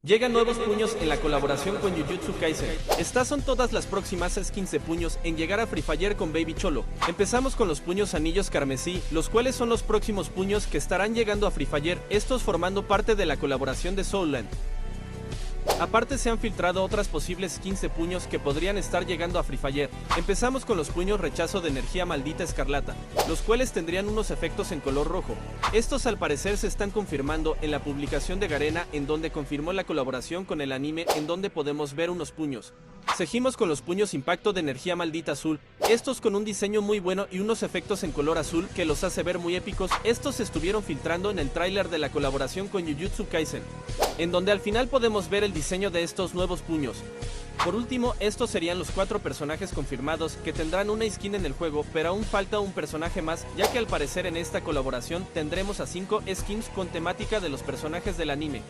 Llegan nuevos puños en la colaboración con Jujutsu Kaisen. Estas son todas las próximas skins de puños en llegar a Free Fire con Baby Cholo. Empezamos con los puños anillos carmesí, los cuales son los próximos puños que estarán llegando a Free Fire, estos formando parte de la colaboración de Soulland. Aparte se han filtrado otras posibles skins de puños que podrían estar llegando a Free Fire. Empezamos con los puños rechazo de energía maldita escarlata, los cuales tendrían unos efectos en color rojo. Estos al parecer se están confirmando en la publicación de Garena, en donde confirmó la colaboración con el anime, en donde podemos ver unos puños. Seguimos con los puños impacto de energía maldita azul, estos con un diseño muy bueno y unos efectos en color azul que los hace ver muy épicos. Estos se estuvieron filtrando en el tráiler de la colaboración con Jujutsu Kaisen, en donde al final podemos ver el diseño de estos nuevos puños. Por último, estos serían los 4 personajes confirmados que tendrán una skin en el juego, pero aún falta un personaje más, ya que al parecer en esta colaboración tendremos a 5 skins con temática de los personajes del anime.